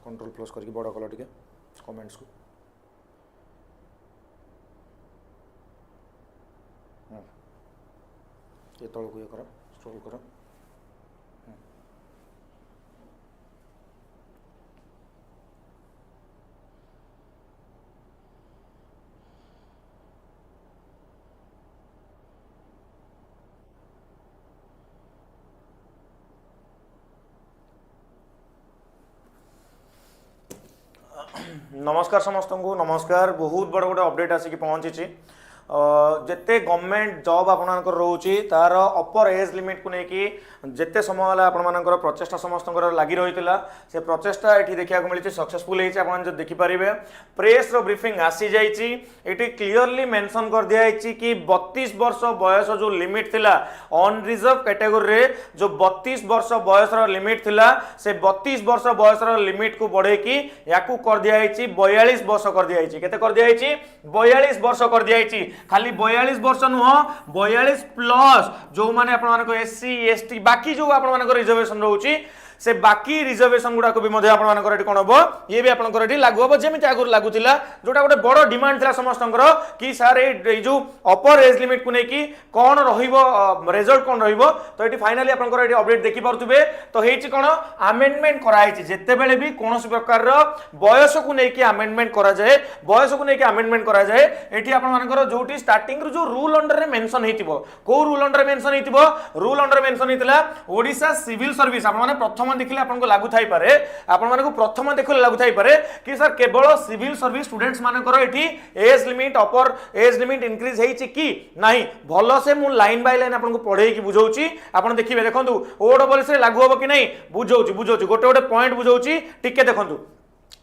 control plus करके बड़ कल टिके कमेंट्स को ये तल को ये कर स्क्रॉल कर नमस्कार समस्त को नमस्कार बहुत बड़ गोटे अपडेट आसिक पहुंची जिते गवर्नमेंट जॉब आपनकर रोचे तार अपर एज लिमिट को लेकिन जिते समय आपर प्रचेषा समस्त लगी रही से प्रचेषा ये देखा मिली सक्सेसफुल होती देखिपारे प्रेस रो ब्रीफिंग आसी जाइए क्लीयरली मेंशन कर दिखाई कि 32 वर्ष बयस जो लिमिट थिला अनरिजर्व कैटेगोरी रे जो 32 वर्ष बयस लिमिट थिला से 32 वर्ष बयस लिमिट को बढ़े कि या कर दिखाई 42 वर्ष कर दिखाई केते कर दिखाई 42 वर्ष कर दिखाई खाली 42 वर्ष नुह 42 प्लस जो माने आपण एससी एसटी बाकी जो आपण रिजर्वेशन रोची से बाकी रिजर्वेशन गुड़ाक भी कौन हम ये भी आपंकर लागू हम जमी आगुरी लगुला जोटा गोटे बड़ डिमांड था समस्त कि सार जो अपर एज लिमिट को लेकिन कौन रिजल्ट कौन तो ये फाइनाली आपंकर अपडेट देखिपे तो होती कौन आमेंडमेंट कराई जिते बेले भी कौन प्रकार बयस को लेकिन आमेंडमेंट कराए बयस को लेकिन आमेंडमेंट कराए ये आपर जो स्टार्टिंग जो रूल अंडर मेंशन हो रूल अंडर मेंशन हो रूल अंडर मेंशन होता ओडिशा सिविल सर्विस आप प्रथम देखिले आपन को लागू थाई पारे आपन माने को प्रथम देखिले लागू थाई पारे कि सर केवल सिविल सर्विस स्टूडेंट्स मानकर एठी age limit upper age limit increase हेछि कि नाही भलो से मु लाइन बाय लाइन आपन को पढै कि बुझौछि आपन देखिबे देखंतु ओडबल से लागू होबो कि नाही बुझौछि गोटे गोटे पॉइंट बुझौछि टिके देखंतु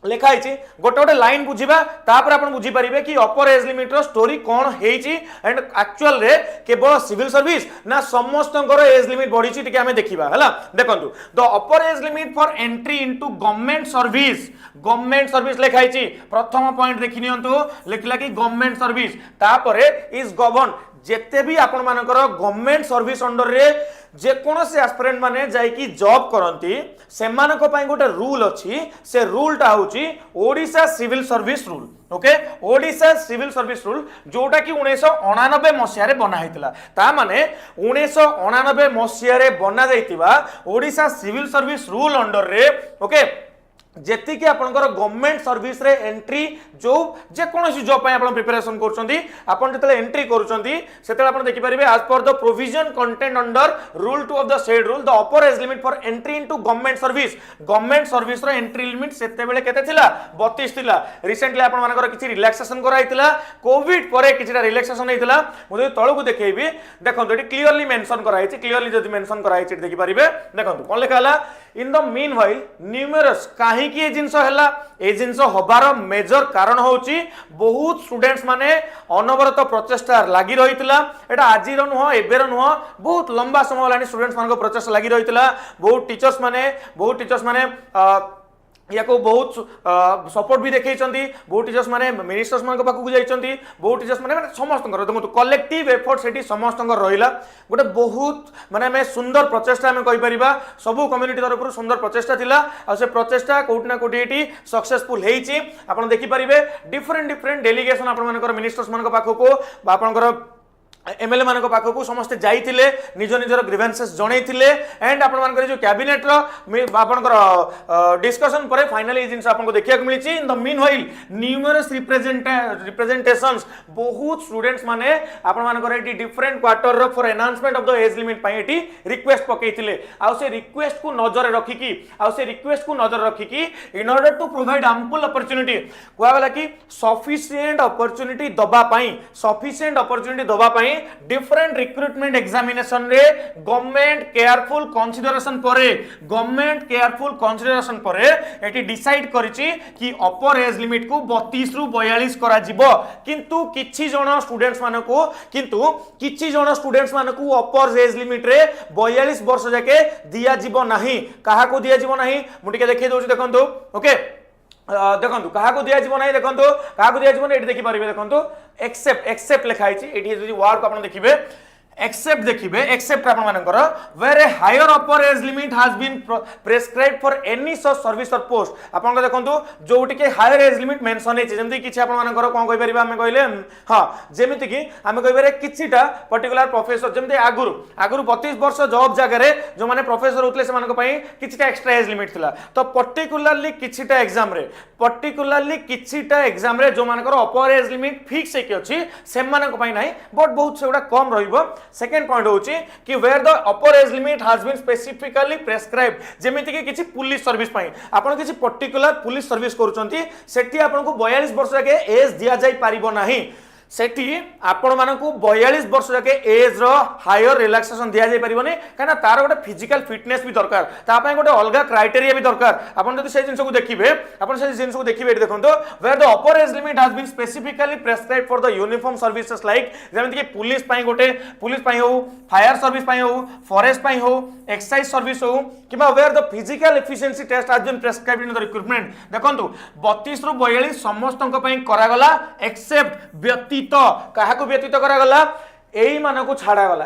लिखाई गोटे गोटे लाइन बुझा तापर आप बुझीपारे कि अपर एज लिमिट स्टोरी कौन होती एंड एक्चुअल रे केवल सिविल सर्विस ना समस्त एज लिमिट बढ़ी टी आम देखा है देखो the upper age limit for entry into government service लिखाई प्रथम पॉइंट देखी लिखला कि गवर्नमेंट सर्विस तापर इज गवर्न जेते भी आपण मानकर गवर्नमेंट सर्विस अंडर रे जेकोसी एस्पिरेंट माने जाइकी जॉब करंती सेमानक पई गोटे रूल अछि से रूलटा होची Odisha civil service rule okay Odisha civil service rule जोटा कि 1989 मसिया रे बना हैतला ता माने 1989 मसिया रे बना जाइतिबा Odisha civil service rule under रे ओके जेति कि आपनकर गवर्नमेंट सर्विस रे एंट्री जो जे कोनोसी जॉब पय आपन प्रिपरेशन करचंती आपन जतले एंट्री करचंती सेतले आपन देखि परिबे as per the provision content under rule 2 of the said rule the upper age limit for entry into government service रो एंट्री लिमिट सेते बेले केते थिला 32 थिला रिसेंटली आपन मानकर किछि रिलैक्सेशन कराइतिला कोविड परे किछिटा रिलैक्सेशन हेतिला मुझे तळकु देखैबी देखंतु एटी क्लियरली मेंशन कराइछि क्लियरली जदि मेंशन कराइछि देखि परिबे देखंतु कोन लेखा हला इन द मीन व्हाइल न्यूमरस काहे कि जिनस हला ए जिनस हबार मेजर कारण होची बहुत स्टूडेंट्स माने अनवरत प्रचेष्टा लगी रहीतिला एटा आजिर नुह एबेर नुह बहुत लंबा समय होलानी स्टूडेंट्स मानको प्रचेष्टा लगी रहीतिला बहुत टीचर्स माने या को बहुत सपोर्ट भी देखैछंती बहुत टीचर्स माने मिनिस्टर्स मानको पाखु जाइछंती बहुत टीचर्स माने समस्त देखो कलेक्टिव एफर्ट सेठी समस्त रहिला गोटे बहुत माने हमें सुंदर प्रचेष्टा हमें कहि परिबा सब कम्युनिटी तरफ सुंदर प्रचेष्टा थिला आ से प्रचेष्टा कोठी ना कोठी एठी सक्सेसफुल हेइची आपण देखि परिबे डिफरेंट डेलीगेशन आपण मानकर मिनिस्टर्स मानको पाखु को आपनकर एमएलए मान पाखक समस्ते जाइए निज निजर ग्रीवेंसेस जनइले एंड आप जो कैबिनेट डिस्कशन पर फाइनली जिन आपको देखा मिली in the meanwhile numerous representations बहुत स्टूडेंट्स माने आपनकर different quarter for enhancement of the age limit पाई रिक्वेस्ट पकईले से रिक्वेस्ट को नजर रखिकी in order to provide ample opportunity कहला कि सफिशिएंट अपॉर्चुनिटी दबा डिफरेंट रिक्रूटमेंट एग्जामिनेशन रे गवर्नमेंट केयरफुल कंसीडरेशन परे एटी डिसाइड करिछि कि अपर एज लिमिट को 32 रु 42 करा जिवो किंतु किछि जण स्टूडेंट्स मानको अपर एज लिमिट रे 42 वर्ष जाके दिया जिवो नाही काहा को दिया जिवो नाही मुटिके देखै दोछु देखंतु ओके देखो क्या दिया ना देखो क्या दिया देखिपारे देखो एक्सेप्ट लिखाई वर्ड को आप देखिए एक्सेप्ट देखिए एक्सेप्ट आपनकर where a higher upper age limit has been prescribed for any such service और पोस्ट आपन देखंतु जोटी के हायर एज लिमिट मेंशन है जेमति किछि आपनकर कोन कहि परिबा हम कहले हां जेमति कि हम कहि बारे किछिटा पर्टिकुलर प्रोफेसर जेमति आगुरु 32 वर्ष जॉब जगह रे जो माने प्रोफेसर होतले से मानक पई किछिटा एक्स्ट्रा एज लिमिट थिला तो पर्टिकुलरली किछिटा एग्जाम रे जो मानकर अपर एज लिमिट फिक्स है कि अछि से मानक पई नाही बट बहुत सेउडा कम रहिबो सेकेंड पॉइंट होची कि where the upper age limit has been specifically prescribed जेमिति कि किछि पुलिस सर्विस पई आपण किछि पर्टिकुलर पुलिस सर्विस करूचंती सेठी आपण को 42 वर्ष के एज दिया जाई पारिबो नाही सेठी आपण मानकू 42 वर्ष जाके एज रो हायर रिलैक्सेशन दिया जाई परिबोनी काना तार गोटे फिजिकल फिटनेस भी दरकार ता पय गोटे अलगा क्राइटेरिया भी दरकार आपण जदी से जिंस को देखिबे आपण से जिंस को देखिबे एठी देखंतो where the upper age limit has been specifically prescribed for the uniform services like जेमति कि पुलिस पय गोटे पुलिस पय हो फायर सर्विस पय हो फॉरेस्ट पय हो एक्साइज सर्विस हो किबा where the physical efficiency test has been prescribed in the recruitment देखंतो 32 रु 42 समस्तक पय करा गला एक्सेप्ट व्यतीत काहाकू व्यतीत करा गला एई मानकू छाड़ा गला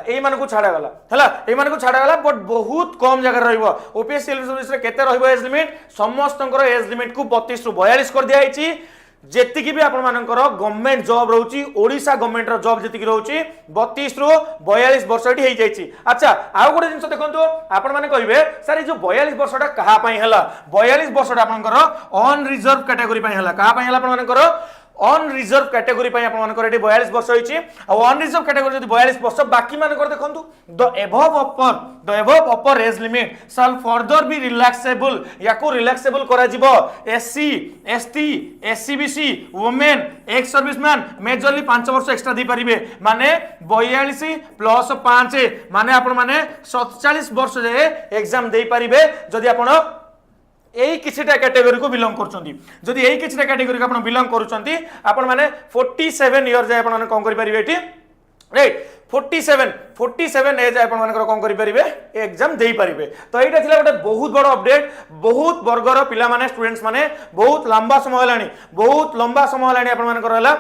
हला एई मानकू छाड़ा गला बट बहुत कम जगह रहइबो ओपीएस सिविल सर्विस रे केते रहइबो एज लिमिट समस्तंकर एज लिमिट को 32 रु 42 कर दिया आइची जेतिकी भी आपण मानकर गवर्नमेंट जॉब रहउची ओडिसा गवर्नमेंट रो जॉब जेतिकी रहउची 32 रु 42 वर्ष एठी हेइ जाइची अच्छा आउ गोटे जिंस देखंतु आपण माने कहिबे सर जो 42 वर्षटा कहा पई हला 42 वर्षटा आपनकर ऑन रिजर्व कैटेगरी पई हला कहा पई हला आपण मानकर ऑन रिजर्व कैटेगरी पई आपण मानकर एठी 42 वर्ष होईची आ ऑन रिजर्व कैटेगरी जदी 42 वर्ष बाकी मानकर देखंतु the above upper age limit shall further be relaxable याको रिलैक्सेबल करा जिवो SC ST SEBC women ex serviceman majorly 5 वर्ष एक्स्ट्रा दी परिबे माने 42 प्लस 5 माने आपण माने 47 वर्ष जे एग्जाम देई परिबे जदी आपण एई किछिटा कैटेगरी को बिलोंग करछंती जदी एई किछिटा कैटेगरी को आपण बिलोंग करछंती आपण माने 47 इयर जाय आपण माने कोन करि परिबे एठी राइट 47 एज आपण मानकर कोन करि परिबे एग्जाम देई परिबे तो एटा थिला गोटे बहुत बड़ अपडेट बहुत वर्गर पिला माने स्टूडेंट्स माने बहुत लंबा समय लानी आपण मानकर हला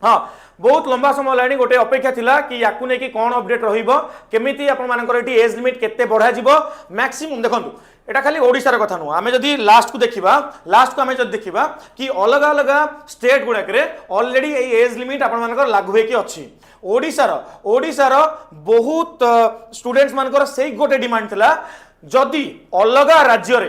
हां बहुत लंबा समय लानी गोटे अपेक्षा थिला कि याकू नै कि कोन अपडेट रहिबो केमिति आपण मानकर एठी एज लिमिट केते बढ़ा जिवो मैक्सिमम देखंतु एटा खाली ओडिसा रे कथा नु आमे जदी लास्ट को आमे जदी देखिबा कि अलग अलग स्टेट गुडा करे ऑलरेडी ए एज लिमिट आपण मानकर लागू हे कि अछि ओडिसा रो बहुत स्टूडेंट्स मानकर सेही गोटे डिमांड थिला जदि अलग राज्य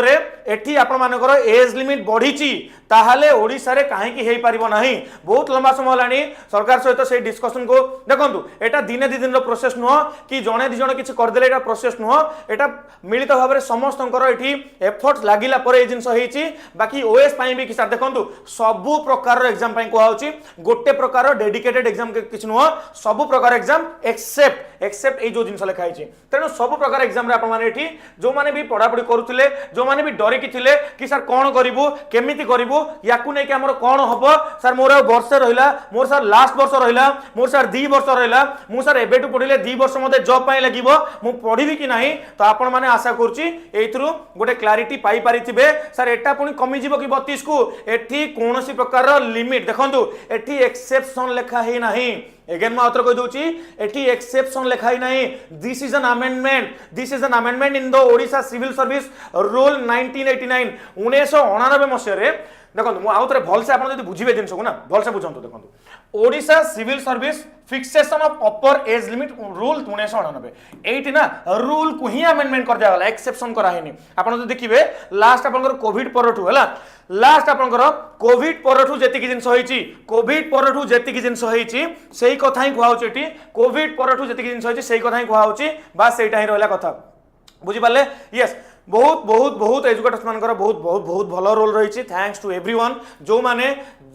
रे एठी आपण मानकर एज लिमिट बढ़ीची ताहाले ओडिसा रे काहे कि हेई परिबो नाही बहुत लंबा समय लानी सरकार सहित से डिस्कशन को देखंतु एटा दिने दि दिन रो प्रोसेस नुह कि जणे दि जण किछि कर देले एटा प्रोसेस नुह एटा मिलित भाव रे समस्तंकर एठी एफर्ट्स लागिला परे ए जिंस हेची बाकी ओएस पई भी कि सर देखंतु सब प्रकार रो एग्जाम पई को आउची गोटे प्रकार रो डेडिकेटेड एग्जाम किछि नुह सब प्रकार एग्जाम एक्सेप्ट ए जो जिंस लिखा हेची तेनो सब प्रकार एग्जाम रे आपण माने एठी जो माने भी पढा पढी करूथिले जो माने भी डरे कि थिले कि सर कोन करिवो केमिति करिवो याकू नै कि हमर कोन हबो सर मोर वर्ष रहिला मोर सर लास्ट वर्ष रहिला मोर सर 2 वर्ष रहिला मु सर एबेटु पढिले 2 वर्ष मते जॉब पाई लागिवो मु पढिबी कि नाही तो आपण माने आशा करछि एथरु गोटे क्लैरिटी पाई पारिथिबे सर एटा पुनी कमी जिवो कि 32 को एठी कोनोसी प्रकार रो लिमिट देखंतु एठी एक्सेप्शन लेखा हे नाही अगेन मैं आउथर कह दूची एठी एक्सेप्शन लिखाई नहीं this is an amendment in the Odisha civil service rule 1989 1999 मसिया रे देखंतु मु आउथरे भल से आपण जदी बुझिबे जिंस को ना भल से बुझंतु देखंतु Odisha civil service fixation of upper age limit rule 1999 एठी ना रूल को ही अमेंडमेंट कर दिया गला एक्सेप्शन करा हेनी आपण जदी देखिबे लास्ट आपनकर कोविड परठु हला लास्ट आपनकर कोविड परठु जेतिकी जिंस होईची कोविड परठु जेतिकी जिंस होईची सेही कथा ही कुहाउची एठी कोविड परठु जेतिकी जिंस होईची सेही कथा ही कुहाउची बस सेटा ही रहला कथा बुझी पाले यस बहुत बहुत बहुत एजुकेटर्स मानकर बहुत बहुत बहुत भलो रोल रही थैंक्स टू एवरीवन जो माने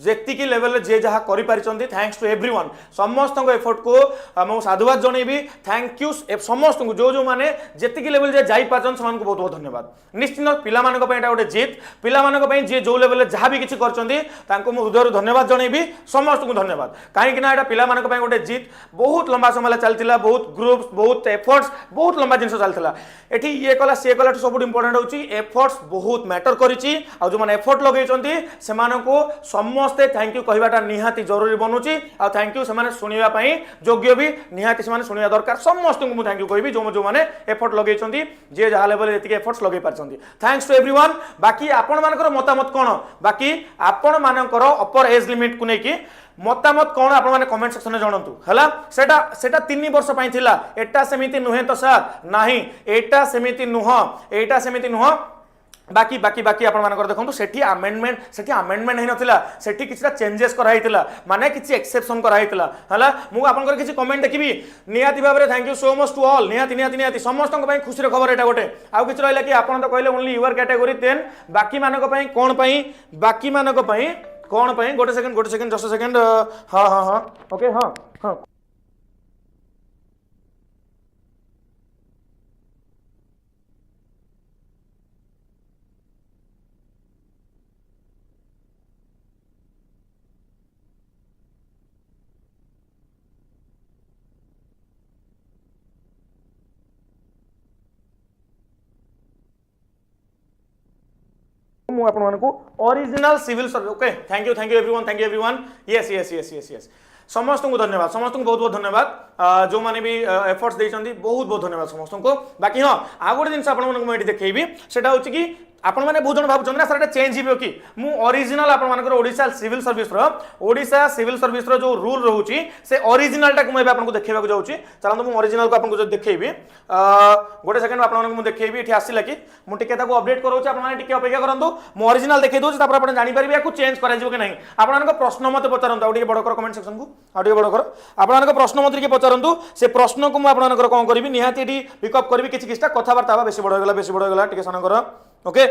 जेतिकी लेवल जे जहा करि पारिचंती थैंक्स टू एवरीवन समस्त एफर्ट को मो साधुवाद जणेबी थैंक यू समस्त जो जो माने जेतिकी लेवल जे जाई पाचन समान को बहुत बहुत धन्यवाद निश्चित पिला मानक पय एटा गोटे जीत पिला मानक पय जे जो लेवल जहा भी किछि करचंती तांको मो हृदय धन्यवाद जणेबी समस्त को धन्यवाद काहे कि ना एटा पिला मानक पय गोटे जीत बहुत लंबा समय चलतिला बहुत ग्रुप्स बहुत एफर्ट्स बहुत लंबा जिंस चलतिला एठी ये कला से कला सब इंपोर्टेंट होची एफर्ट्स बहुत मैटर करिची आ जो माने एफर्ट लगेचंती सेमान को समस्ते थैंक यू कहबाटा निहाती जरूरी बनूची आ थैंक यू सेमाने सुनिबा पई योग्य भी निहाती सेमाने सुनिबा दरकार समस्त को मु थैंक यू कहबी जो माने एफर्ट लगेचंती जे जहा लेवल एतिके एफर्ट्स लगे पारचंती थैंक्स टू एवरीवन बाकी आपण मानकर मतामत कोन बाकी आपण मानकर अपर एज लिमिट को नेकी मतामत कौन आप कमेंट सेक्शन में जानतु है सेटा 3 वर्ष पाई थिला एटा सेमिति नुहे तो सर नाही एटा सेमिति नुह बाकी बाकी बाकी आपण मानकर देखंतु सेठी अमेंडमेंट हे नथिला सेठी किछटा चेंजेस कराइतिला माने किछि एक्सेप्शन कराइतिला हला मु आपनकर किछि कमेंट देखिबी नियाति भाबरे thank you so much to all नियाति समस्त को पई खुशी रे खबर एटा गोटे आउ किछि रहला कि आपण तो कहले ओनली यूर कैटेगरी देन बाकी मानक पई कोन पई बाकी मानक पई कौन पाई गोटे सेकंड जस्ट सेकंड हाँ ओके हाँ original civil service okay thank you everyone yes समस्त को धन्यवाद समस्त को बहुत बहुत धन्यवाद जो माने भी एफर्ट्स देइछंती बहुत बहुत धन्यवाद समस्त को बाकी हाँ आ गोटे जिनस आपण मानक मैं देखैबी सेटा होछि कि आपण माने बहुत जन भाबुछन ना सर चेंज हिबो कि मु ओरिजिनल आपण मानकर ओडिशा सिविल सर्विस रो जो रूल रहउची से ओरिजिनल टा को मैं आपन को देखेबा को जाउची चलन मु ओरिजिनल को आपन को देखेबी गोटे सेकंड आपण मानक मु देखेबी एठी आसीला कि मु टिके ताको अपडेट करउची आपण माने टिके अपेक्षा करंतु मु ओरिजिनल देखै दोछ तापर आपण जानि परबे याकू चेंज करा जिवो कि नहीं आपण मानक प्रश्न मते पचारंतु आउडी बड़ कर कमेंट सेक्शन को आउडी बड़ कर आपण मानक प्रश्न मते के पचारंतु से प्रश्न को मु आपण मानकर कोन करबी निहाती एठी पिकअप करबी किछि किछटा कथावार्ता बेसी बड़ गेला टिके सनकर ओके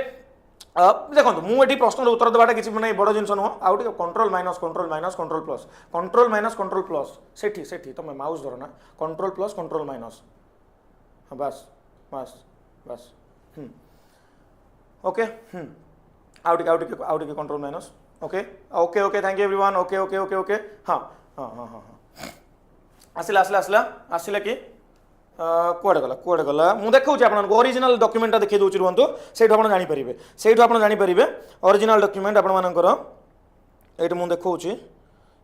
देखो मुझे प्रश्न उत्तर देवाटा किसी ना बड़ जिन नुह आउ कंट्रोल माइनस कंट्रोल प्लस सेठी तुम माउस धर ना कंट्रोल माइनस हाँ बस बस बस ओके आउ control minus okay okay okay thank you everyone okay okay okay okay हाँ हाँ हाँ हाँ आसला कि कुआडे गला मु देखौछि आपन ओरिजिनल डॉक्यूमेंट देखै दोछि रुहंतु सेठो आपण जानि परिबे ओरिजिनल डॉक्यूमेंट आपण मानकर एठी मु देखौछि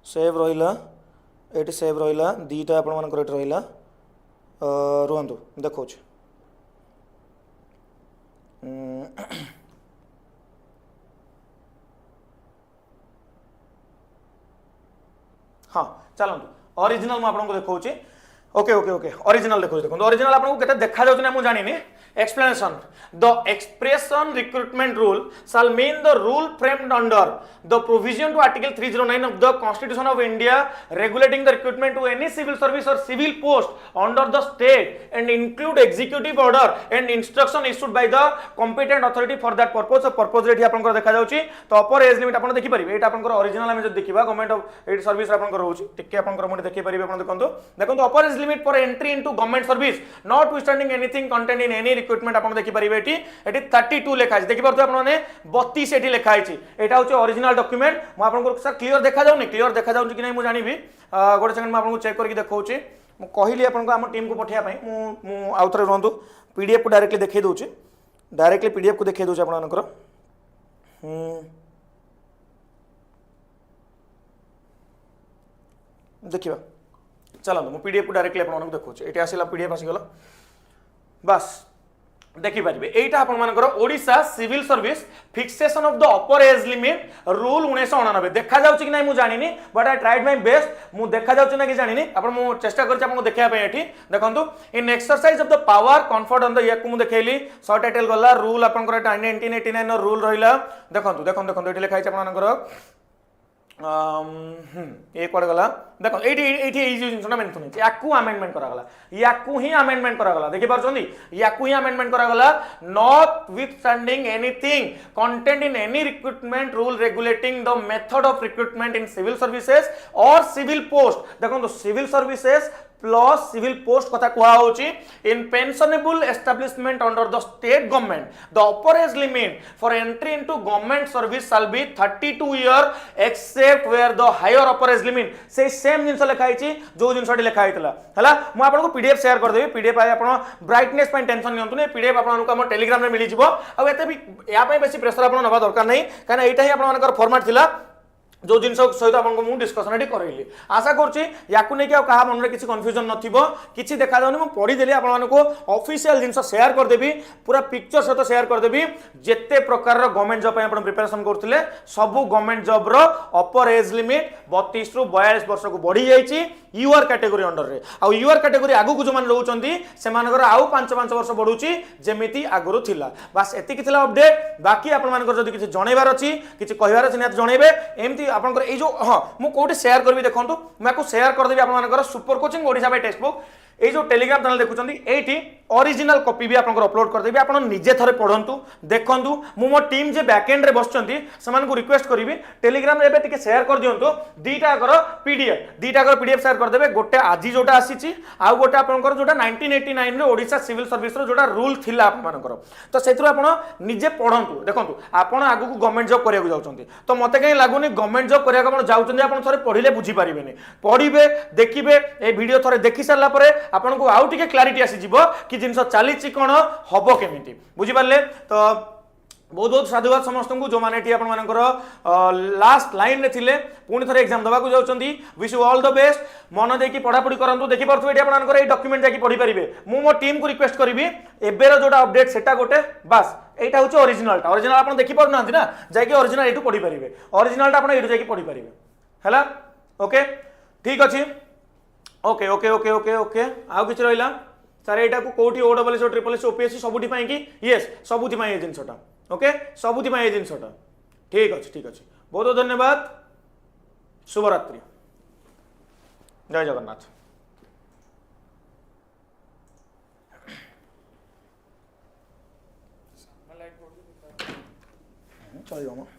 सेव रहिला दीटा आपण मानकर एठी रहिला रुहंतु देखौछि हाँ चलंतु ओरिजिनल मु आपण को देखौछि ओके ओके ओके ओरिजिनल देखो ओरिजिनल आपको केते देखा जाउछ ना मु जानिनी explanation the expression recruitment rule shall mean the rule framed under the provision to article 309 of the constitution of India regulating the recruitment to any civil service or civil post under the state and include executive order and instruction issued by the competent authority for that purpose so purpose रेठी आपन देखा जाउछ तो अपर age limit आपन देखि परिबे एटा आपन original हम जो देखिबा गवर्नमेंट ऑफ एड सर्विस आपन रहउछि टिके आपन मोड देखि परिबे आपन देखंतो upper age limit for entry into government service notwithstanding anything content in any recruitment आपन देखि परिबे एटी 32 लेखा अछि देखि परतो आपन माने 32 एटी लेखा अछि एटा होछि ओरिजिनल डॉक्यूमेंट मु आपन को सर क्लियर देखा जाउनी कि नै मु जानिबी गोटे सेकंड मु आपन को चेक करके देखौछि मु कहिली आपन को हम टीम को पठिया पई मु आउथरे रहंतु पीडीएफ को डायरेक्टली देखै दोछि डायरेक्टली पीडीएफ को देखै दोछि आपन मानकर देखिबा चलंतु मु पीडीएफ को डायरेक्टली आपन मानक देखौछि एटी आसिला पीडीएफ आसीगला बस देखि पारिबे एटा आपन मानकर Odisha civil service fixation of the upper age limit rule 1999 देखा जाउछि कि नै मु जानिनी but I tried my best मु देखा जाउछि ना कि जानिनी आपन मु चेष्टा करछि आपन को देखिया पे एठी देखंतु in exercise of the power conferred on the याकु मु देखैली शॉर्ट टाइटल गला रूल आपन को 1989 नो रूल रहिला देखंतु एठी लिखाइ छै आपन मानकर ए कोड गला देखो एठी जिनसना मेंशन है याकू अमेंडमेंट करा गला याकू ही अमेंडमेंट करा गला देखि परछंदी याकू ही अमेंडमेंट करा गला notwithstanding anything content in any recruitment rule regulating the method of recruitment in civil services और सिविल पोस्ट देखो तो civil services plus civil post कथा कुहा होची in pensionable establishment under the state government the upper age limit for entry into government service shall be 32 year except where the higher upper age limit से same जिंस लिखाई छी जो जिंसटी लिखाई थला हला मु आपन को पीडीएफ शेयर कर देबी पीडीएफ आइ आपन ब्राइटनेस पे टेंशन नियंतु ने पीडीएफ आपन को हम टेलीग्राम में मिली जिवो आ एते भी या पे बेसी प्रेशर आपन नबा दरकार नहीं काना एटा ही आपन मानकर फॉर्मेट थिला जो जिन सहित आपको डिस्कसन ये करैली आशा करुच्ची या क्या मन में किसी कन्फ्यूजन नथिबो किछि देखा जाउनी मु पढ़ीदेली आपको ऑफिशियल जिन शेयर करदेवी पूरा पिक्चर सहित शेयर करदेवी जेते प्रकार गवर्नमेंट जॉब आप प्रिपरेशन करते सबू गवर्नमेंट जॉब रो अपर एज लिमिट 32 रु 42 वर्ष को बढ़ी जाइए यूआर कैटेगरी अंडर रे आ यूआर कैटेगरी आगु को जो मान रहउचंदी से मानकर आउ 5 वर्ष बढ़ुची जेमिति आगुरु थिला बस एतिकी थिला अपडेट बाकी आपण मानकर जदी किछि जणैबार अछि किछि कहिबार अछि नियत जणैबे एमति आपनकर ए जो हां मु कोठी शेयर करबी देखंतु मैं शेयर कर देबी आपण मानकर super coaching Odisha by text book ये जो टेलीग्राम चैनल देखुचंदी एठी ओरिजिनल कॉपी भी आपन अपलोड कर देबी आपन निजे थरे पढंतु देखंतु मु मो टीम जे बैकएंड रे बसचंती समान को रिक्वेस्ट करिवि टेलीग्राम रे एबे टिके शेयर कर दियंतु दीटा कर पीडीएफ शेयर कर देबे गोटे आजी जोटा आसीची आ गोटे आपनकर जोटा 1989 रे ओडिसा सिविल सर्विस रो जोटा रूल थिला आपन मानकर तो सेथुर आपन निजे पढंतु देखंतु आपन आगु को गवर्नमेंट जॉब करिया जाउचंती तो मते कहीं लागुनी गवर्नमेंट जॉब करिया आपन जाउचंती आपन थरे पढिले बुझी परिबेनी पढिबे देखिबे ए वीडियो थरे देखि सारला परे आपन को आउ टिके क्लैरिटी आसी जिवो कि जिंस चलीची कोन हबो केमिति बुझी पारले तो बहुत बहुत साधुवाद समस्त को जो माने आपण मानकर लास्ट लाइन रे थिले पुणी थरे एग्जाम दबा को जाउचंदी wish you all the best मन देकी पढ़ा पढ़ी करंतु देखि परथु एटी आपण मानकर ए डॉक्यूमेंट जाकी पढ़ी परिबे मु मो टीम को रिक्वेस्ट करबी एबेर जोटा अपडेट सेटा गोटे बस एटा होची ओरिजिनल आपण देखि पारु नांती ना जाकी ओरिजिनल एटू पढ़ी परिबे ओरिजिनल आपण एटू जाकी पढ़ी परिबे हला ओके ठीक अछि okay okay okay okay okay आउ किछ रहिला सर एटा को कोठी ओ double S triple S OPSC सबुठी पई कि यस सबुठी पई ए जिंसटा ओके सबुठी पई ए जिंसटा ठीक अछि बहुत बहुत धन्यवाद शुभ रात्रि जय जगन्नाथ चल